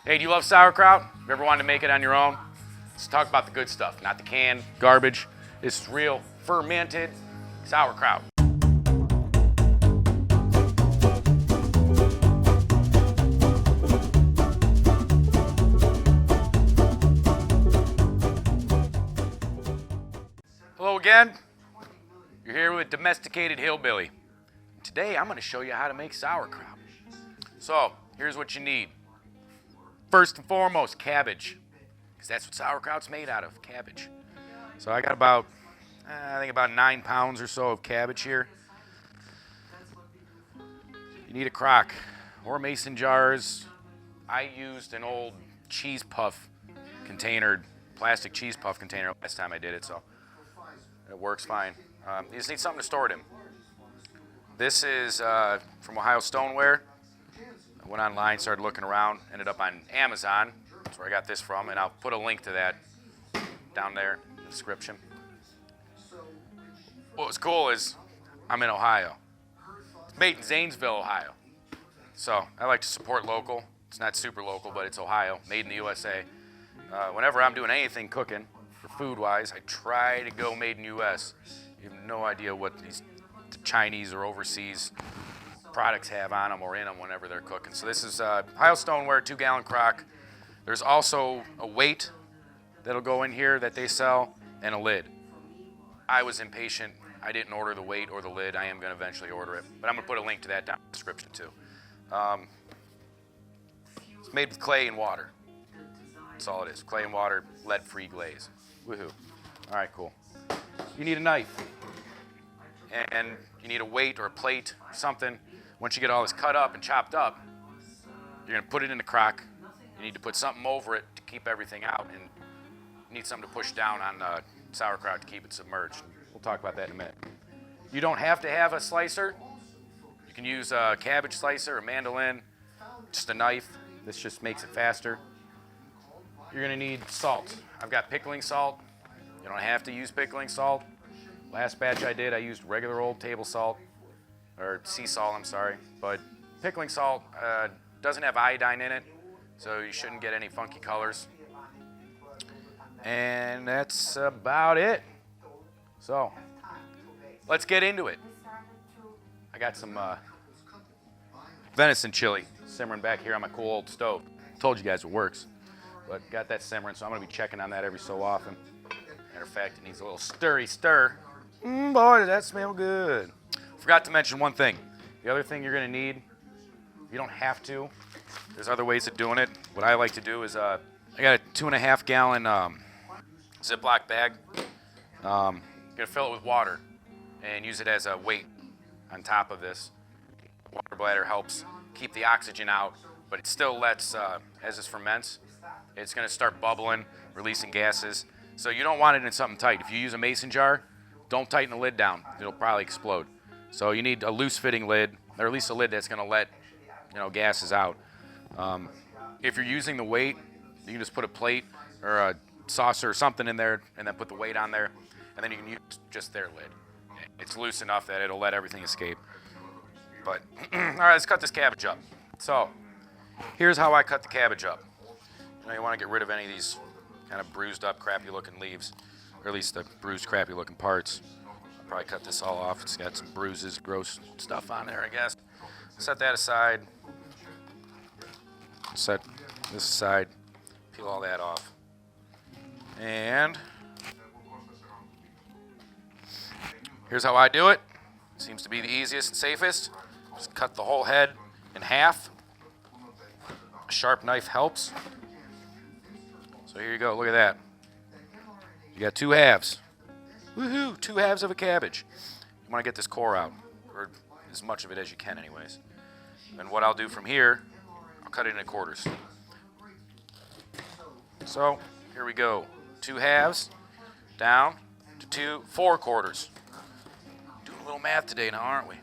Hey, do you love sauerkraut? Have you ever wanted to make it on your own? Let's talk about the good stuff, not the canned garbage. This is real fermented sauerkraut. Hello again. You're here with Domesticated Hillbilly. Today I'm going to show you how to make sauerkraut. So here's what you need. First and foremost, cabbage, because that's what sauerkraut's made out of, cabbage. So I got about, I think about 9 pounds or so of cabbage here. You need a crock or mason jars. I used an old cheese puff container, plastic cheese puff container last time I did it, so it works fine. You just need something to store it in. This is from Ohio Stoneware. I went online, started looking around, ended up on Amazon. That's where I got this from, and I'll put a link to that down there in the description. What's cool is I'm in Ohio. It's made in Zanesville, Ohio. So I like to support local. It's not super local, but it's Ohio, made in the USA. Whenever I'm doing anything cooking, for food-wise, I try to go made in US. You have no idea what these Chinese or overseas products have on them or in them whenever they're cooking. So this is Ohio Stoneware 2-gallon crock. There's also a weight that'll go in here that they sell and a lid. I was impatient. I didn't order the weight or the lid. I am going to eventually order it, but I'm going to put a link to that down in the description too. It's made with clay and water. That's all it is. Clay and water, lead-free glaze. Woohoo. All right, cool. You need a knife. And you need a weight or a plate or something. Once you get all this cut up and chopped up, you're going to put it in the crock. You need to put something over it to keep everything out, and you need something to push down on the sauerkraut to keep it submerged. We'll talk about that in a minute. You don't have to have a slicer. You can use a cabbage slicer, a mandolin, just a knife. This just makes it faster. You're going to need salt. I've got pickling salt. You don't have to use pickling salt. Last batch I did, I used regular old table salt, or sea salt, I'm sorry. But pickling salt doesn't have iodine in it, so you shouldn't get any funky colors. And that's about it. So, let's get into it. I got some venison chili simmering back here on my cool old stove. Told you guys it works, but got that simmering, so I'm going to be checking on that every so often. Matter of fact, it needs a little stirry stir. Boy, does that smell good. Forgot to mention one thing. The other thing you're going to need, you don't have to. There's other ways of doing it. What I like to do is, I got a 2.5-gallon Ziploc bag. I'm going to fill it with water and use it as a weight on top of this. Water bladder helps keep the oxygen out, but it still lets, as this ferments, it's going to start bubbling, releasing gases. So you don't want it in something tight. If you use a mason jar, don't tighten the lid down. It'll probably explode. So you need a loose-fitting lid, or at least a lid that's going to let, gases out. If you're using the weight, you can just put a plate or a saucer or something in there and then put the weight on there, and then you can use just their lid. It's loose enough that it'll let everything escape. But, all right, let's cut this cabbage up. So, here's how I cut the cabbage up. You want to get rid of any of these kind of bruised up, crappy looking leaves, or at least the bruised, crappy looking parts. I'll probably cut this all off. It's got some bruises, gross stuff on there, I guess. Set that aside. Set this aside. Peel all that off. And here's how I do it. Seems to be the easiest and safest. Just cut the whole head in half. A sharp knife helps. So here you go, look at that. You got 2 halves. Woohoo, 2 halves of a cabbage. You want to get this core out, or as much of it as you can anyways. And what I'll do from here, I'll cut it into quarters. So here we go. 2 halves, down to 4 quarters. Doing a little math today now, aren't we?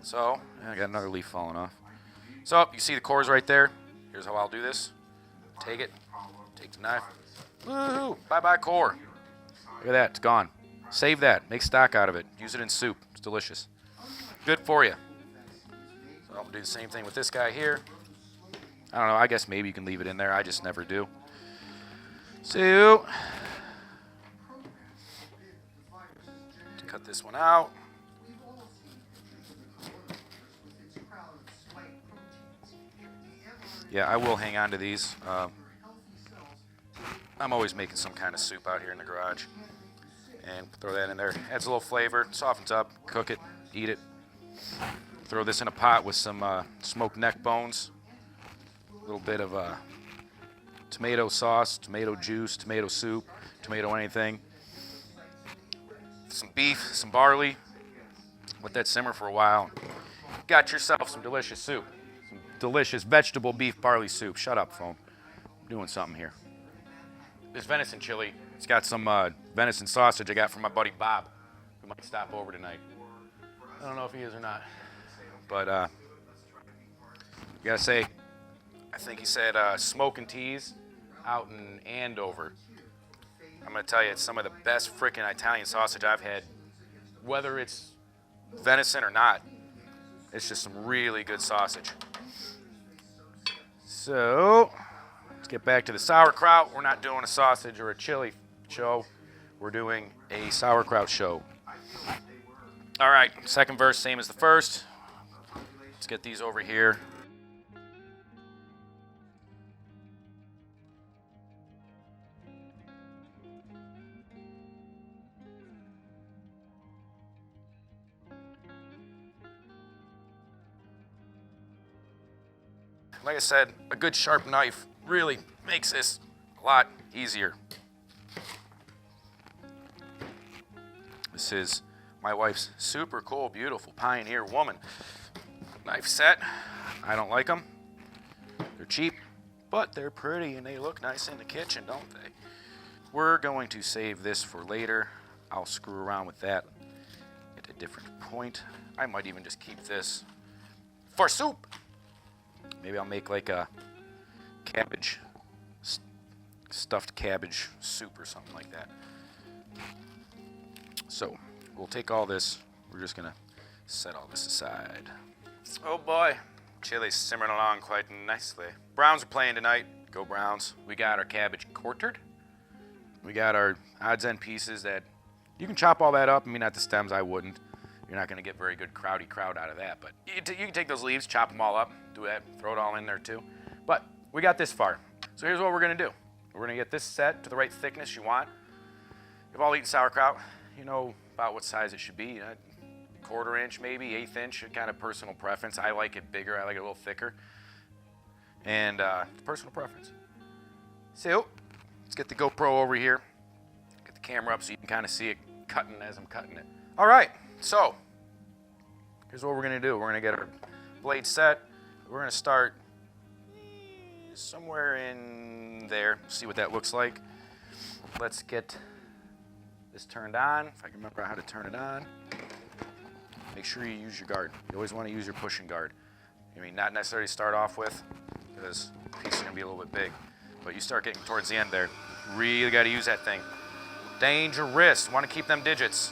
So, I got another leaf falling off. So, you see the cores right there? Here's how I'll do this. Take it. Take the knife. Woohoo! Bye-bye core. Look at that. It's gone. Save that. Make stock out of it. Use it in soup. It's delicious. Good for you. So I'm going to do the same thing with this guy here. I don't know, I guess maybe you can leave it in there. I just never do. So, cut this one out. Yeah, I will hang on to these. I'm always making some kind of soup out here in the garage. And throw that in there. Adds a little flavor, softens up, cook it, eat it. Throw this in a pot with some smoked neck bones. A little bit of tomato sauce, tomato juice, tomato soup, tomato anything. Some beef, some barley. Let that simmer for a while. Got yourself some delicious soup. Some delicious vegetable beef barley soup. Shut up, phone. I'm doing something here. This venison chili, it's got some venison sausage I got from my buddy Bob, who might stop over tonight. I don't know if he is or not. But, gotta say, I think he said Smoking Teas out in Andover. I'm gonna tell you, it's some of the best freaking Italian sausage I've had, whether it's venison or not. It's just some really good sausage. So, let's get back to the sauerkraut. We're not doing a sausage or a chili show. We're doing a sauerkraut show. All right, second verse, same as the first. Let's get these over here. Like I said, a good sharp knife really makes this a lot easier. This is my wife's super cool, beautiful Pioneer Woman knife set. I don't like them. They're cheap, but they're pretty and they look nice in the kitchen, don't they? We're going to save this for later. I'll screw around with that at a different point. I might even just keep this for soup. Maybe I'll make like a cabbage, stuffed cabbage soup or something like that. So we'll take all this. We're just gonna set all this aside. Oh boy, chili's simmering along quite nicely. Browns are playing tonight. Go Browns. We got our cabbage quartered. We got our odds end pieces that you can chop all that up. I mean, not the stems, I wouldn't. You're not going to get very good krauty kraut out of that, but you can take those leaves, chop them all up, do that, throw it all in there too. But we got this far. So here's what we're going to do. We're going to get this set to the right thickness you want. You've all eaten sauerkraut. You know about what size it should be. Quarter inch, maybe, eighth inch, kind of personal preference. I like it bigger. I like it a little thicker. And personal preference. So let's get the GoPro over here. Get the camera up so you can kind of see it cutting as I'm cutting it. All right. So, here's what we're going to do. We're going to get our blade set. We're going to start somewhere in there. See what that looks like. Let's get this turned on. If I can remember how to turn it on. Make sure you use your guard. You always want to use your pushing guard. I mean, not necessarily start off with, because the piece is going to be a little bit big. But you start getting towards the end there. Really got to use that thing. Dangerous. Want to keep them digits.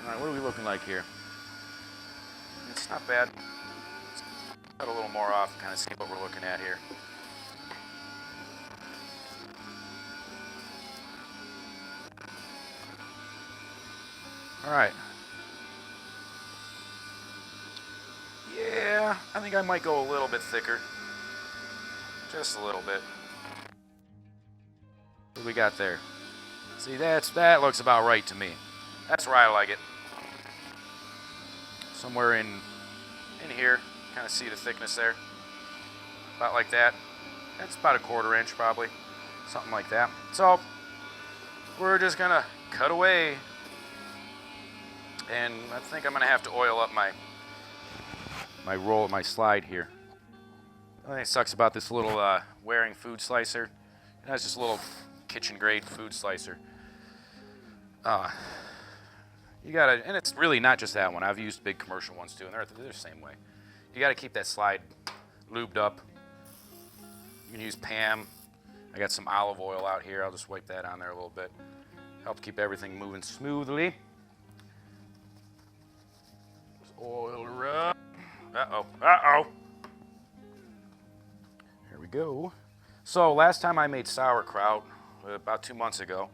All right, what are we looking like here? It's not bad. Let's cut a little more off and kind of see what we're looking at here. All right. Yeah, I think I might go a little bit thicker. Just a little bit. What do we got there? See, that looks about right to me. That's where I like it. Somewhere in here, kind of see the thickness there. About like that. That's about a quarter inch probably. Something like that. So, we're just gonna cut away. And I think I'm gonna have to oil up my slide here. The only thing that sucks about this little wearing food slicer, that's just a little kitchen grade food slicer. You gotta, and it's really not just that one. I've used big commercial ones too, and they're the same way. You gotta keep that slide lubed up. You can use Pam. I got some olive oil out here. I'll just wipe that on there a little bit. Help keep everything moving smoothly. Oil rub. Uh-oh. Uh-oh. Here we go. So last time I made sauerkraut, about 2 months ago,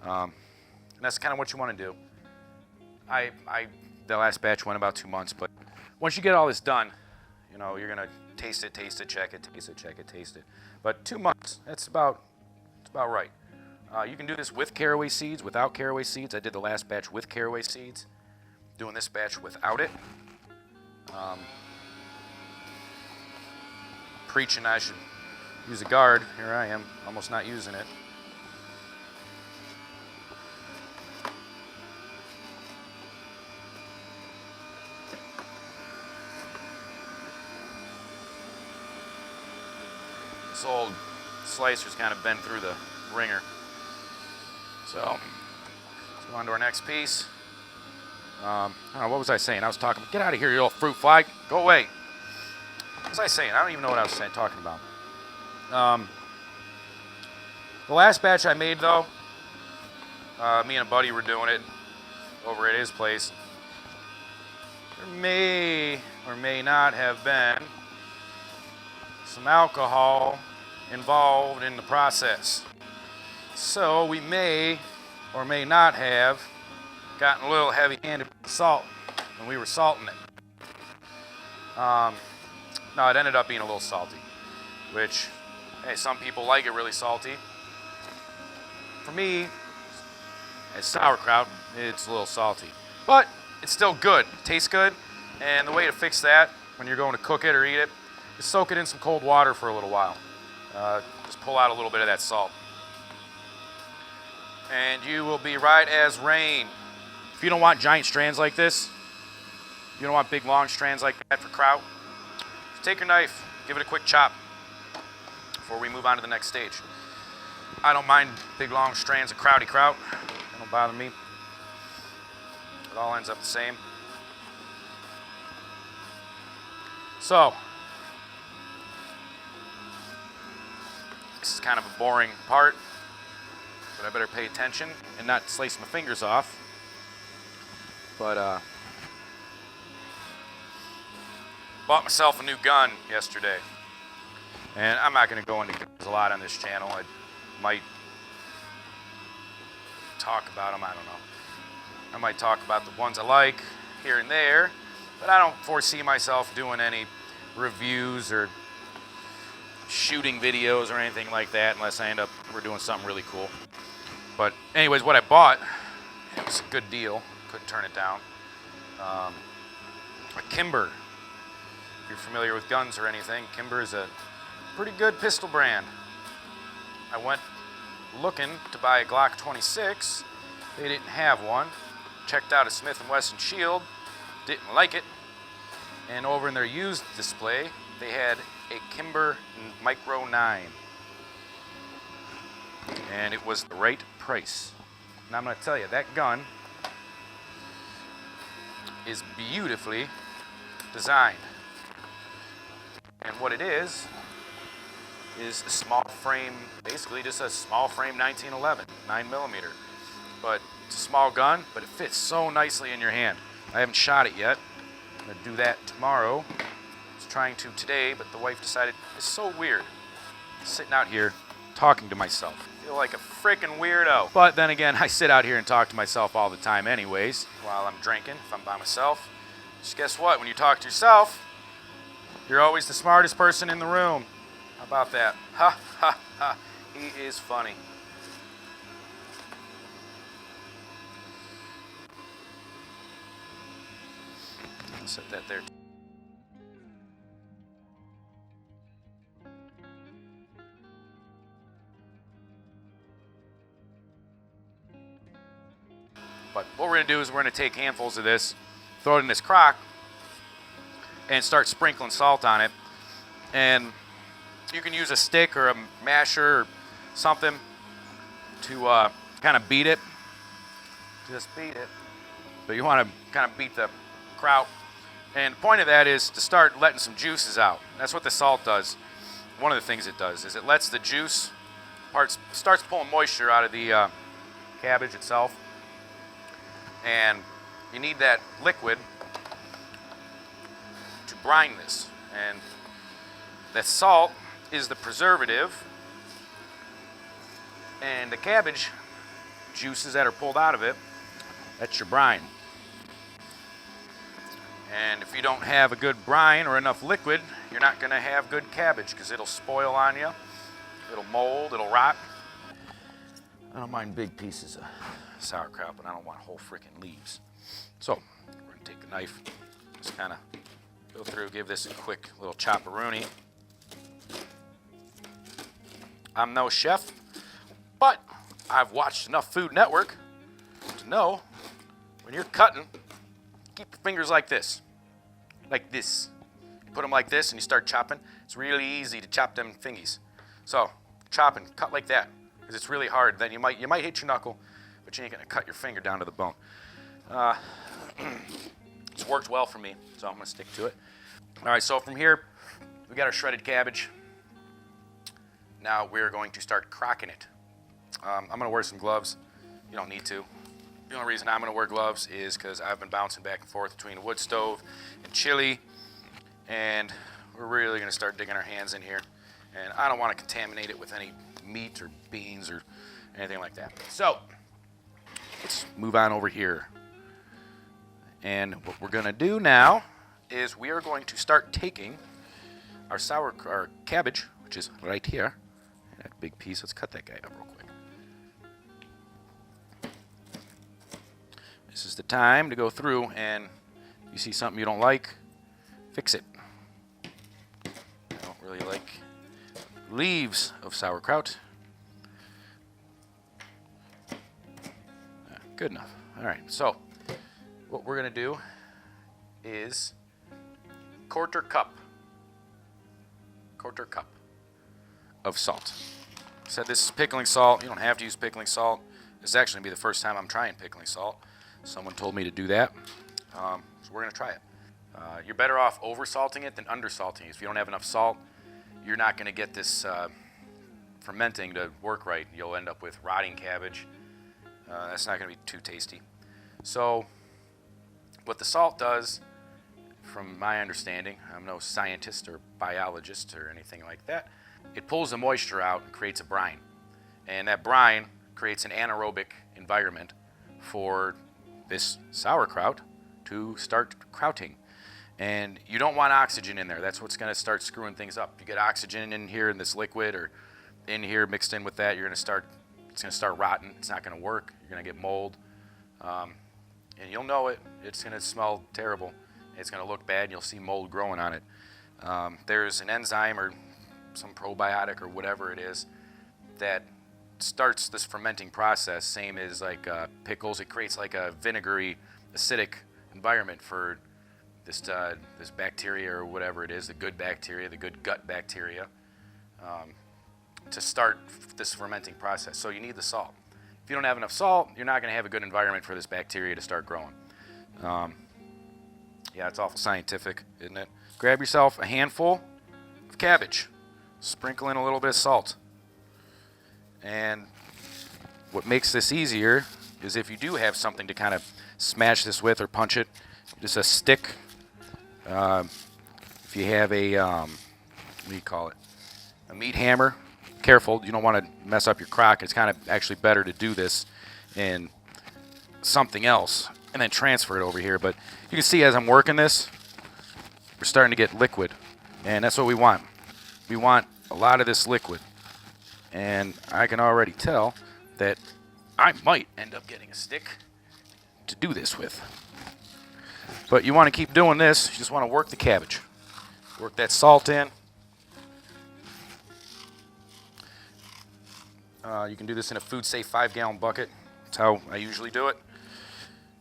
and that's kind of what you want to do. The last batch went about 2 months, but once you get all this done, you know, you're gonna taste it, check it, check it, taste it. But 2 months, it's about right. You can do this with caraway seeds, without caraway seeds. I did the last batch with caraway seeds. Doing this batch without it. Preaching I should use a guard. Here I am, almost not using it. This old slicer's kind of been through the ringer. So, let's go on to our next piece. I don't know, what was I saying? I was talking, get out of here, you little fruit fly. Go away. What was I saying? I don't even know what I was talking about. The last batch I made, though, me and a buddy were doing it over at his place. There may or may not have been some alcohol involved in the process. So we may or may not have gotten a little heavy-handed with salt when we were salting it. No, it ended up being a little salty, which, hey, some people like it really salty. For me, as sauerkraut, it's a little salty, but it's still good. It tastes good, and the way to fix that when you're going to cook it or eat it is soak it in some cold water for a little while. Just pull out a little bit of that salt. And you will be right as rain. If you don't want giant strands like this, you don't want big long strands like that for kraut, just take your knife, give it a quick chop before we move on to the next stage. I don't mind big long strands of krauty kraut. They don't bother me. It all ends up the same. So, this is kind of a boring part, but I better pay attention and not slice my fingers off. But bought myself a new gun yesterday, and I'm not going to go into guns a lot on this channel. I might talk about them, I don't know. I might talk about the ones I like here and there, but I don't foresee myself doing any reviews or shooting videos or anything like that unless we're doing something really cool. But anyways, what I bought, it was a good deal. Couldn't turn it down. A Kimber. If you're familiar with guns or anything, Kimber is a pretty good pistol brand. I went looking to buy a Glock 26. They didn't have one. Checked out a Smith & Wesson Shield. Didn't like it. And over in their used display, they had a Kimber Micro 9. And it was the right price. Now I'm going to tell you, that gun is beautifully designed. And what it is a small frame, basically just a small frame 1911, 9mm. But it's a small gun, but it fits so nicely in your hand. I haven't shot it yet. I'm going to do that tomorrow. I was trying to today, but the wife decided it's so weird sitting out here talking to myself. I feel like a freaking weirdo. But then again, I sit out here and talk to myself all the time anyways while I'm drinking, if I'm by myself. Just guess what? When you talk to yourself, you're always the smartest person in the room. How about that? Ha, ha, ha. He is funny. I'll set that there. But what we're going to do is we're going to take handfuls of this, throw it in this crock, and start sprinkling salt on it. And you can use a stick or a masher or something to kind of beat it. Just beat it. But you want to kind of beat the kraut. And the point of that is to start letting some juices out. That's what the salt does. One of the things it does is it lets the juice starts pulling moisture out of the cabbage itself. And you need that liquid brine this. And that salt is the preservative, and the cabbage juices that are pulled out of it, that's your brine. And if you don't have a good brine or enough liquid, you're not going to have good cabbage because it'll spoil on you, it'll mold, it'll rot. I don't mind big pieces of sauerkraut, but I don't want whole freaking leaves. So we're going to take the knife, just kind of go through, give this a quick little chopperoonie. I'm no chef, but I've watched enough Food Network to know when you're cutting, keep your fingers like this. Like this. You put them like this and you start chopping. It's really easy to chop them fingies. So, chopping, cut like that. Because it's really hard. Then you might hit your knuckle, but you ain't going to cut your finger down to the bone. It's worked well for me, so I'm going to stick to it. All right, so from here, we got our shredded cabbage. Now we're going to start crocking it. I'm going to wear some gloves. You don't need to. The only reason I'm going to wear gloves is because I've been bouncing back and forth between a wood stove and chili, and we're really going to start digging our hands in here. And I don't want to contaminate it with any meat or beans or anything like that. So let's move on over here. And what we're going to do now is we are going to start taking our cabbage, which is right here. That big piece. Let's cut that guy up real quick. This is the time to go through, and you see something you don't like, fix it. I don't really like leaves of sauerkraut. Good enough. All right, so what we're going to do is quarter cup of salt. I said this is pickling salt. You don't have to use pickling salt. This is actually going to be the first time I'm trying pickling salt. Someone told me to do that, so we're going to try it. You're better off over-salting it than under-salting it. If you don't have enough salt, you're not going to get this fermenting to work right. You'll end up with rotting cabbage. That's not going to be too tasty. So what the salt does, from my understanding, I'm no scientist or biologist or anything like that, it pulls the moisture out and creates a brine. And that brine creates an anaerobic environment for this sauerkraut to start krauting. And you don't want oxygen in there. That's what's going to start screwing things up. You get oxygen in here in this liquid or in here mixed in with that, it's going to start rotting. It's not going to work. You're going to get mold. And you'll know it. It's going to smell terrible. It's going to look bad. You'll see mold growing on it. There's an enzyme or some probiotic or whatever it is that starts this fermenting process, same as like pickles. It creates like a vinegary, acidic environment for this bacteria or whatever it is, the good bacteria, the good gut bacteria, to start this fermenting process. So you need the salt. If you don't have enough salt, you're not going to have a good environment for this bacteria to start growing. Yeah, it's awful scientific, isn't it? Grab yourself a handful of cabbage, sprinkle in a little bit of salt. And what makes this easier is if you do have something to kind of smash this with or punch it, just a stick. If you have a, what do you call it? A meat hammer. Careful, you don't want to mess up your crock. It's kind of actually better to do this in something else and then transfer it over here. But you can see as I'm working this, we're starting to get liquid. And that's what we want. We want a lot of this liquid. And I can already tell that I might end up getting a stick to do this with. But you want to keep doing this. You just want to work the cabbage. Work that salt in. You can do this in a food-safe 5-gallon bucket. That's how I usually do it.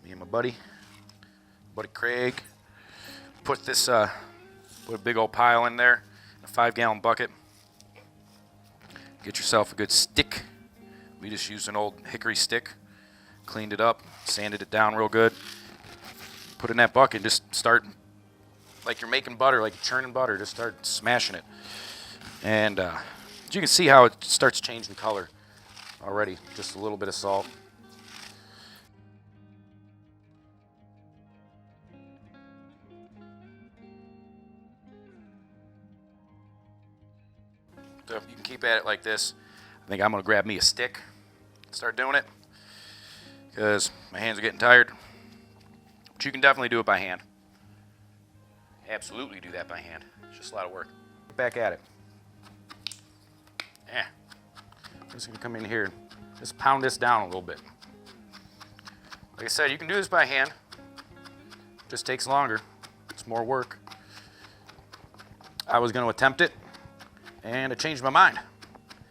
Me and my buddy Craig, put a big old pile in there, in a 5-gallon bucket. Get yourself a good stick. We just used an old hickory stick, cleaned it up, sanded it down real good. Put it in that bucket, just start like you're making butter, like you're churning butter. Just start smashing it. And you can see how it starts changing color already. Just a little bit of salt. So you can keep at it like this. I think I'm gonna grab me a stick, start doing it, because my hands are getting tired. But you can definitely do it by hand. Absolutely do that by hand. It's just a lot of work. Get back at it. Yeah. I'm just gonna come in here and just pound this down a little bit. Like I said, you can do this by hand. Just takes longer. It's more work. I was gonna attempt it, and I changed my mind.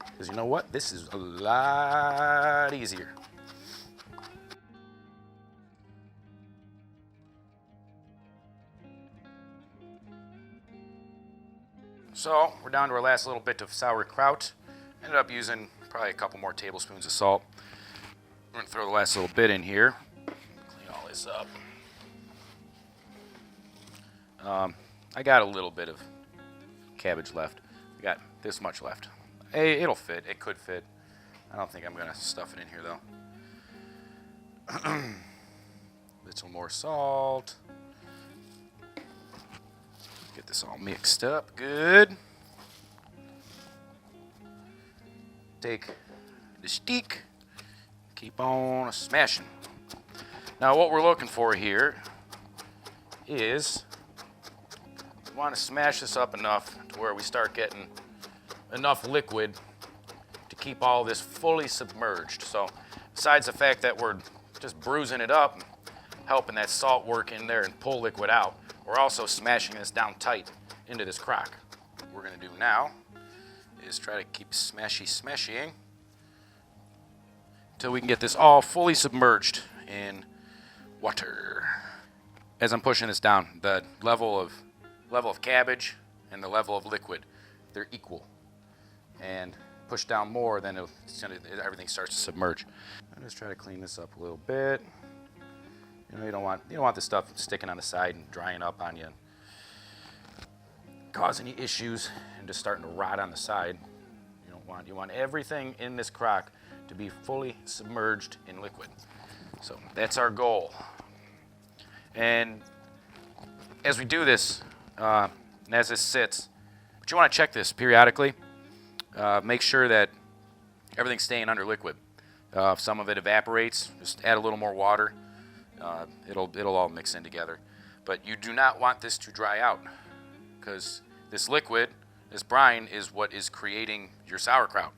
Because you know what? This is a lot easier. So we're down to our last little bit of sauerkraut. Ended up using probably a couple more tablespoons of salt. We're gonna throw the last little bit in here. Clean all this up. I got a little bit of cabbage left. I got this much left. Hey, it'll fit. It could fit. I don't think I'm gonna stuff it in here though. Little more salt. Get this all mixed up good. Take the stick, keep on smashing. Now what we're looking for here is we want to smash this up enough to where we start getting enough liquid to keep all this fully submerged. So besides the fact that we're just bruising it up, helping that salt work in there and pull liquid out, we're also smashing this down tight into this crock. What we're gonna do now is try to keep smashing until we can get this all fully submerged in water. As I'm pushing this down, the level of cabbage and the level of liquid, they're equal. And push down more, then everything starts to submerge. I'm just try to clean this up a little bit. You know, you don't want this stuff sticking on the side and drying up on you, and cause any issues and just starting to rot on the side. You want everything in this crock to be fully submerged in liquid. So that's our goal. And as we do this, and as this sits, but you want to check this periodically. Make sure that everything's staying under liquid. If some of it evaporates, just add a little more water. It'll all mix in together. But you do not want this to dry out, because this liquid, this brine, is what is creating your sauerkraut.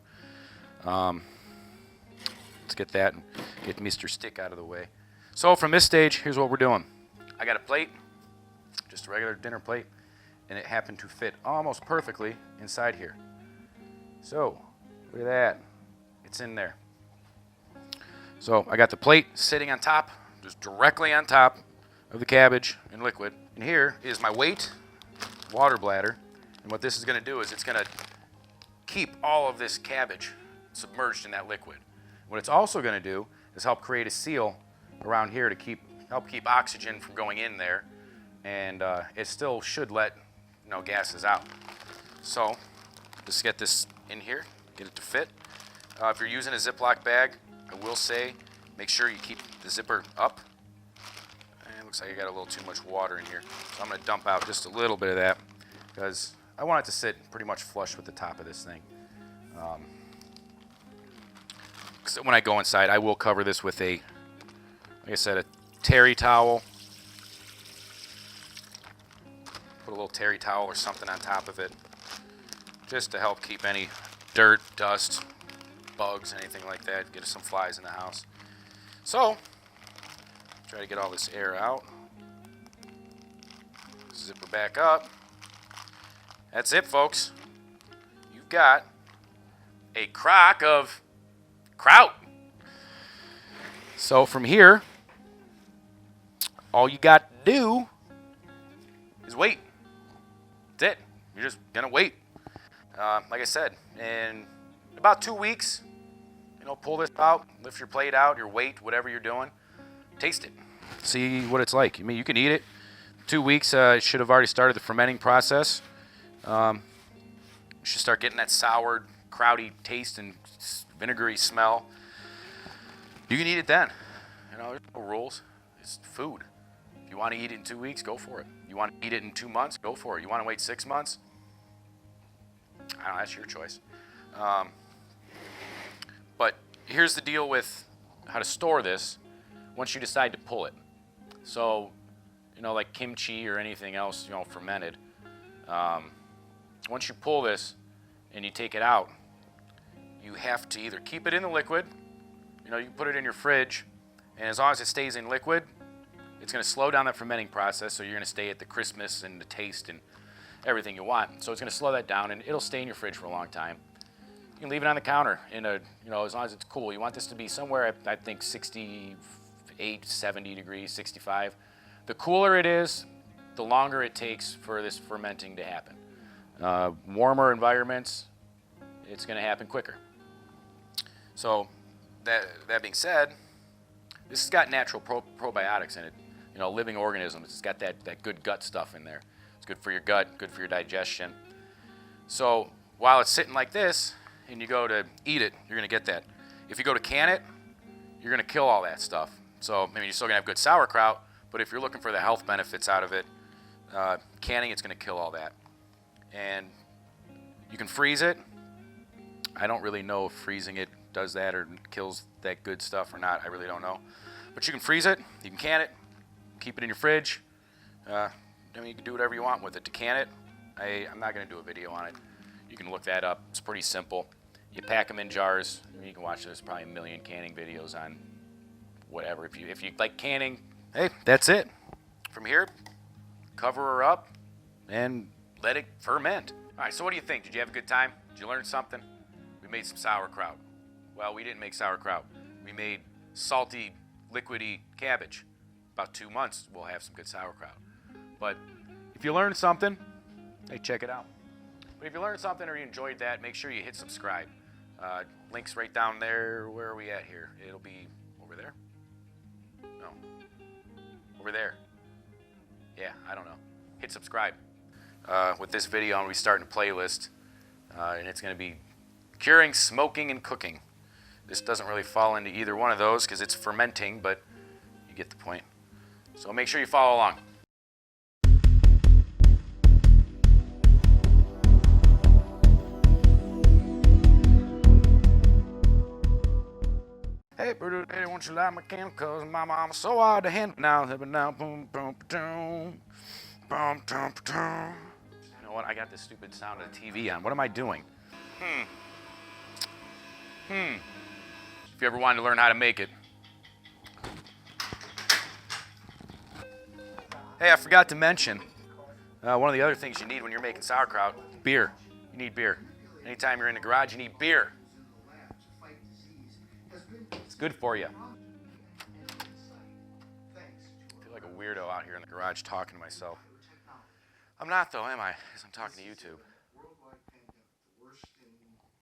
Let's get that and get Mr. Stick out of the way. So from this stage, here's what we're doing. I got a plate, just a regular dinner plate, and it happened to fit almost perfectly inside here. So look at that, it's in there. So I got the plate sitting on top, just directly on top of the cabbage and liquid. And here is my weight water bladder. And what this is gonna do is it's gonna keep all of this cabbage submerged in that liquid. What it's also gonna do is help create a seal around here to help keep oxygen from going in there. And it still should let gases out. So just get this in here, get it to fit. If you're using a Ziploc bag, I will say, make sure you keep the zipper up. And it looks like I got a little too much water in here. So I'm gonna dump out just a little bit of that, because I want it to sit pretty much flush with the top of this thing. So when I go inside, I will cover this with like I said, a terry towel. Put a little terry towel or something on top of it, just to help keep any dirt, dust, bugs, anything like that, get some flies in the house. So, try to get all this air out. Zipper back up. That's it, folks. You've got a crock of kraut. So from here, all you got to do is wait. That's it. You're just gonna wait. Like I said, in about 2 weeks, pull this out, lift your plate out, your weight, whatever you're doing, taste it, see what it's like. I mean, you can eat it. 2 weeks, it should have already started the fermenting process. You should start getting that sour, krauty taste and vinegary smell. You can eat it then. There's no rules. It's food. If you want to eat it in 2 weeks, go for it. You want to eat it in 2 months, go for it. You want to wait 6 months? I don't know, that's your choice. But here's the deal with how to store this once you decide to pull it. So, you know, like kimchi or anything else, you know, fermented. Once you pull this and you take it out, you have to either keep it in the liquid, you know, you can put it in your fridge, and as long as it stays in liquid, it's going to slow down that fermenting process, so you're going to stay at the crispness and the taste and everything you want. So it's going to slow that down, and it'll stay in your fridge for a long time. You can leave it on the counter in a, you know, as long as it's cool. You want this to be somewhere, I think, 68, 70 degrees, 65. The cooler it is, the longer it takes for this fermenting to happen. Warmer environments, it's going to happen quicker. So that being said, this has got natural probiotics in it. You know, living organisms. It's got that good gut stuff in there. It's good for your gut, good for your digestion. So while it's sitting like this, and you go to eat it, you're going to get that. If you go to can it, you're going to kill all that stuff. So maybe you're still going to have good sauerkraut, but if you're looking for the health benefits out of it, canning it's going to kill all that. And you can freeze it. I don't really know if freezing it does that or kills that good stuff or not. I really don't know. But you can freeze it, you can can it, keep it in your fridge. I mean, you can do whatever you want with it. To can it, I'm not going to do a video on it. You can look that up. It's pretty simple. You pack them in jars. I mean, you can watch there's probably a million canning videos on whatever. If you like canning, hey, that's it. From here, cover her up and let it ferment. All right, so what do you think? Did you have a good time? Did you learn something? We made some sauerkraut. Well, we didn't make sauerkraut. We made salty, liquidy cabbage. About 2 months, we'll have some good sauerkraut. But if you learned something, hey, check it out. But if you learned something or you enjoyed that, make sure you hit subscribe. Link's right down there. Where are we at here? It'll be over there? No. Over there. Yeah, I don't know. Hit subscribe. With this video, I'm going to be starting a playlist, and it's going to be curing, smoking, and cooking. This doesn't really fall into either one of those because it's fermenting, but you get the point. So make sure you follow along. Hey, brother, hey, won't you light my candle? Cause my mama's so hard to handle. Now, boom, boom, boom, boom, boom, boom. You know what? I got this stupid sound of the TV on. What am I doing? If you ever wanted to learn how to make it. Hey, I forgot to mention, one of the other things you need when you're making sauerkraut, beer. You need beer. Anytime you're in the garage, you need beer. It's good for you. I feel like a weirdo out here in the garage talking to myself. I'm not though, am I? Because I'm talking to YouTube.